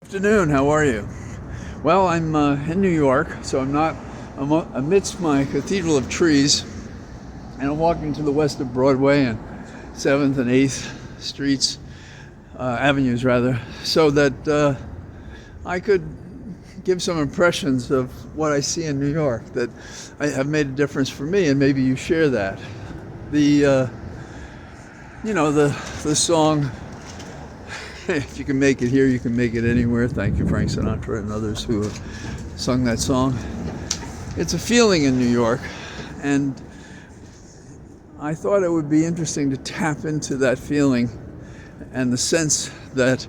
Afternoon, how are you? Well, I'm in New York, so I'm amidst my cathedral of trees, and I'm walking to the west of Broadway and 7th and 8th Streets, avenues rather, so that I could give some impressions of what I see in New York that have made a difference for me, and maybe you share that. The the song, if you can make it here, you can make it anywhere. Thank you, Frank Sinatra and others who have sung that song. It's a feeling in New York, and I thought it would be interesting to tap into that feeling and the sense that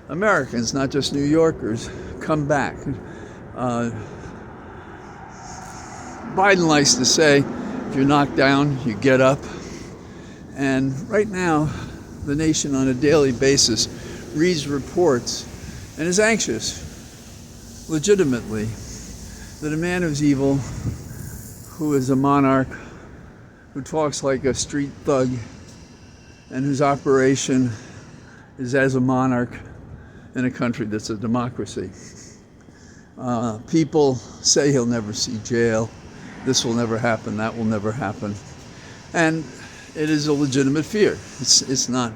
Americans, not just New Yorkers, come back. Biden likes to say, if you're knocked down, you get up. And right now, the nation on a daily basis reads reports and is anxious, legitimately, that a man who's evil, who is a monarch, who talks like a street thug, and whose operation is as a monarch in a country that's a democracy. People say he'll never see jail, this will never happen, that will never happen. And it is a legitimate fear. It's not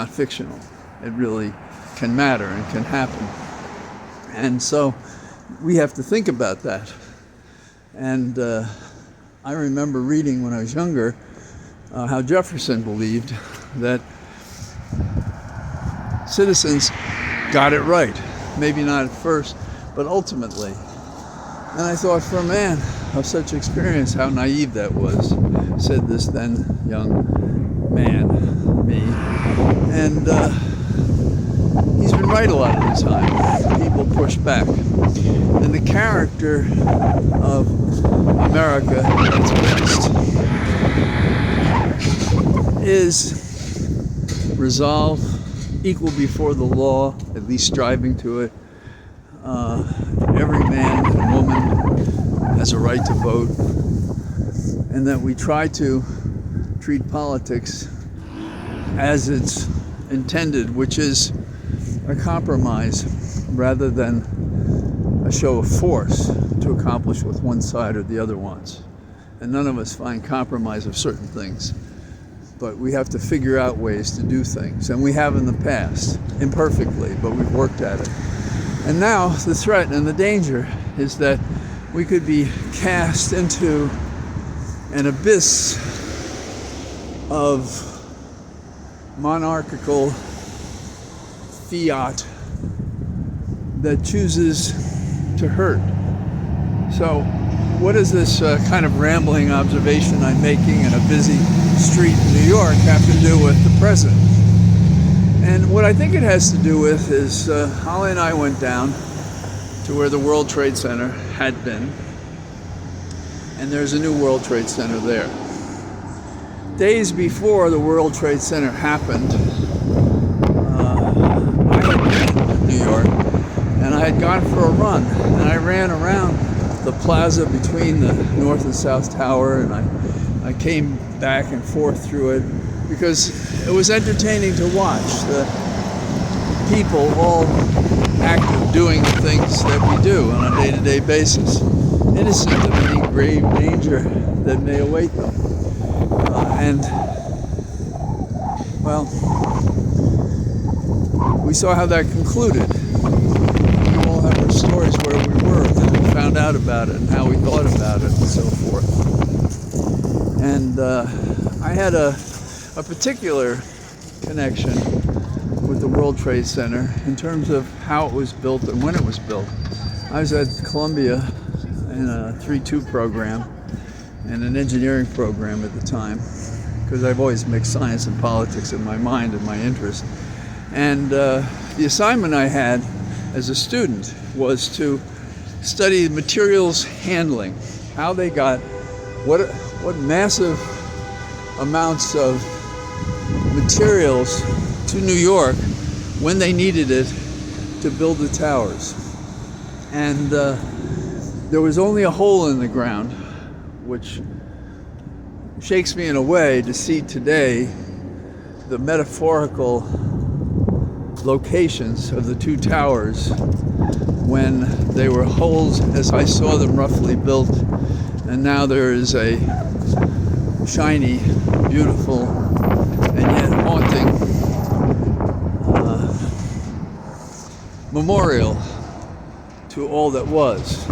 fictional. It really can matter and can happen. And so we have to think about that. And I remember reading when I was younger how Jefferson believed that citizens got it right. Maybe not at first, but ultimately. And I thought, for a man of such experience, how naive that was, said this then young man, me. And he's been right a lot of the time. People push back. And the character of America that's witnessed is resolve, equal before the law, at least striving to it. Every man and woman has a right to vote, and that we try to treat politics as it's intended, which is a compromise rather than a show of force to accomplish what one side or the other wants. And none of us find compromise of certain things, but we have to figure out ways to do things, and we have in the past, imperfectly, but we've worked at it. And now the threat and the danger is that we could be cast into an abyss of monarchical fiat that chooses to hurt. So what does this kind of rambling observation I'm making in a busy street in New York have to do with the present? And what I think it has to do with is Holly and I went down to where the World Trade Center had been, and there's a new World Trade Center there. Days before the World Trade Center happened, I had been in New York, and I had gone for a run, and I ran around the plaza between the North and South Tower, and I came back and forth through it because it was entertaining to watch the people all active doing the things that we do on a day-to-day basis, innocent of any grave danger that may await them. Well, we saw how that concluded. We all have our stories where we were, and we found out about it, and how we thought about it, and so forth. And I had a particular connection with the World Trade Center in terms of how it was built and when it was built. I was at Columbia in a 3-2 program and an engineering program at the time, because I've always mixed science and politics in my mind and my interest. And the assignment I had as a student was to study materials handling, how they got what massive amounts of materials to New York when they needed it to build the towers. And there was only a hole in the ground, which shakes me in a way to see today the metaphorical locations of the two towers when they were holes as I saw them roughly built, and now there is a shiny, beautiful, and yet haunting memorial to all that was.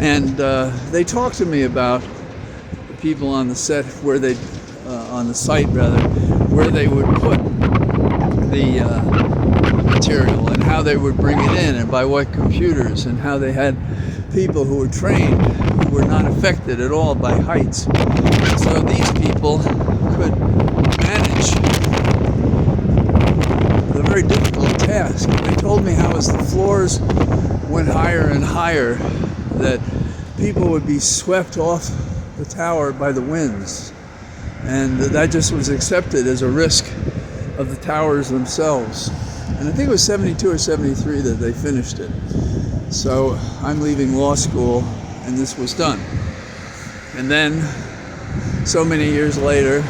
And they talked to me about the people on the set, where they, on the site rather, where they would put the material and how they would bring it in and by what computers, and how they had people who were trained who were not affected at all by heights. So these people could manage the very difficult task. They told me how as the floors went higher and higher, that people would be swept off the tower by the winds, and that just was accepted as a risk of the towers themselves. And I think it was 72 or 73 that they finished it. So I'm leaving law school and this was done. And then so many years later,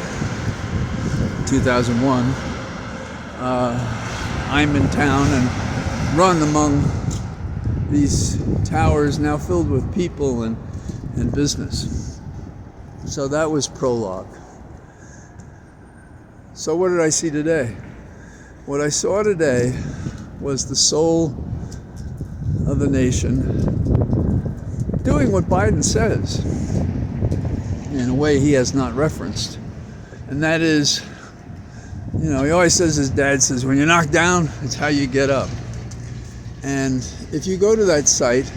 2001, I'm in town and run among these towers now filled with people and business. So that was prologue. So what did I see today? What I saw today was the soul of the nation doing what Biden says in a way he has not referenced. And that is, he always says, his dad says, when you're knocked down, it's how you get up. And if you go to that site,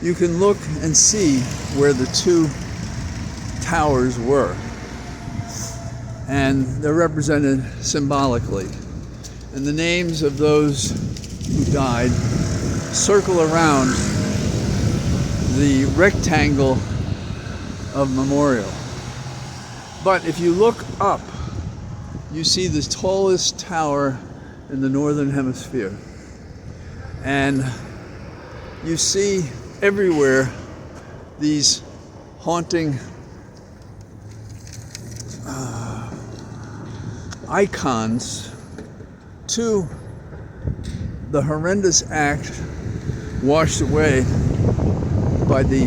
you can look and see where the two towers were. And they're represented symbolically. And the names of those who died circle around the rectangle of memorial. But if you look up, you see the tallest tower in the northern hemisphere. And you see everywhere these haunting icons to the horrendous act washed away by the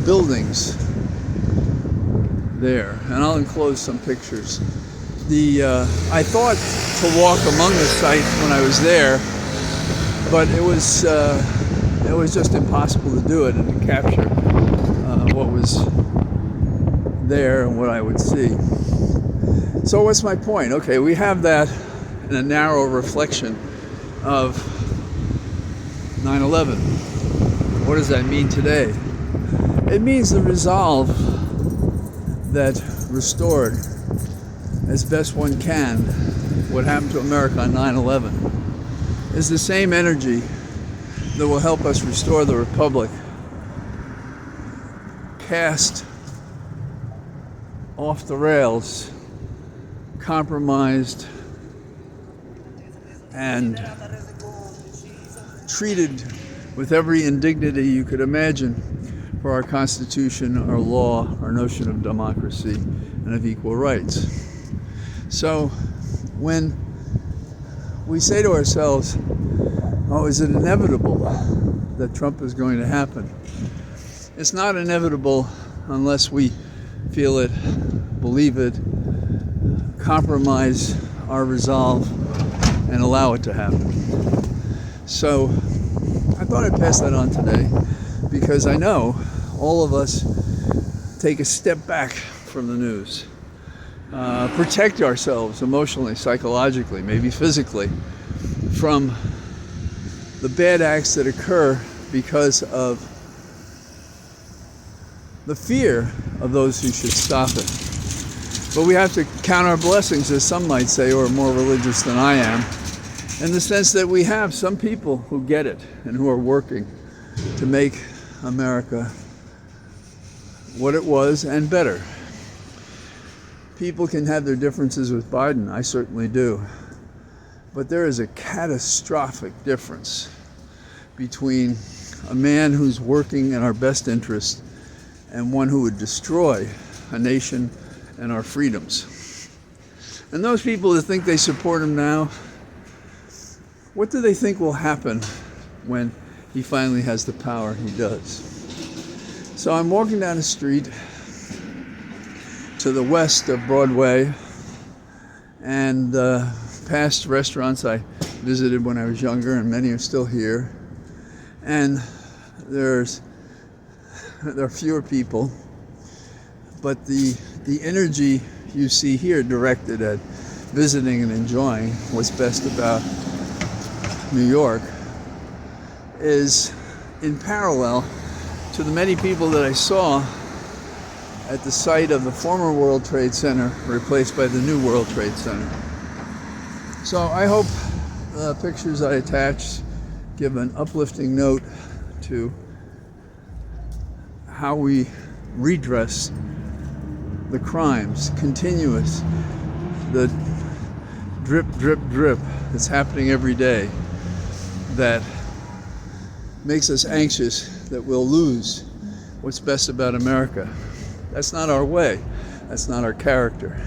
buildings there. And I'll enclose some pictures. I thought to walk among the site when I was there, but it was just impossible to do it and to capture what was there and what I would see. So what's my point? Okay, we have that in a narrow reflection of 9/11. What does that mean today? It means the resolve that restored as best one can what happened to America on 9/11 is the same energy that will help us restore the Republic, cast off the rails, compromised, and treated with every indignity you could imagine for our Constitution, our law, our notion of democracy, and of equal rights. So when we say to ourselves, oh, is it inevitable that Trump is going to happen? It's not inevitable unless we feel it, believe it, compromise our resolve, and allow it to happen. So I thought I'd pass that on today because I know all of us take a step back from the news, protect ourselves emotionally, psychologically, maybe physically, from the bad acts that occur because of the fear of those who should stop it. But we have to count our blessings, as some might say, or are more religious than I am, in the sense that we have some people who get it and who are working to make America what it was and better. People can have their differences with Biden, I certainly do, but there is a catastrophic difference between a man who's working in our best interest and one who would destroy a nation and our freedoms. And those people that think they support him now, what do they think will happen when he finally has the power he does? So I'm walking down the street to the west of Broadway and past restaurants I visited when I was younger, and many are still here. And there are fewer people, but the energy you see here directed at visiting and enjoying what's best about New York is in parallel to the many people that I saw at the site of the former World Trade Center replaced by the new World Trade Center. So I hope the pictures I attach give an uplifting note to how we redress the crimes, continuous, the drip, drip, drip that's happening every day that makes us anxious that we'll lose what's best about America. That's not our way. That's not our character.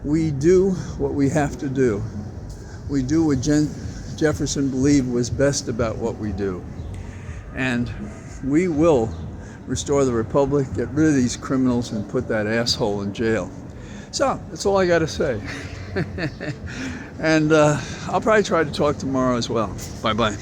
We do what we have to do. We do what Jefferson believed was best about what we do. And we will restore the Republic, get rid of these criminals, and put that asshole in jail. So, that's all I got to say. And I'll probably try to talk tomorrow as well. Bye-bye.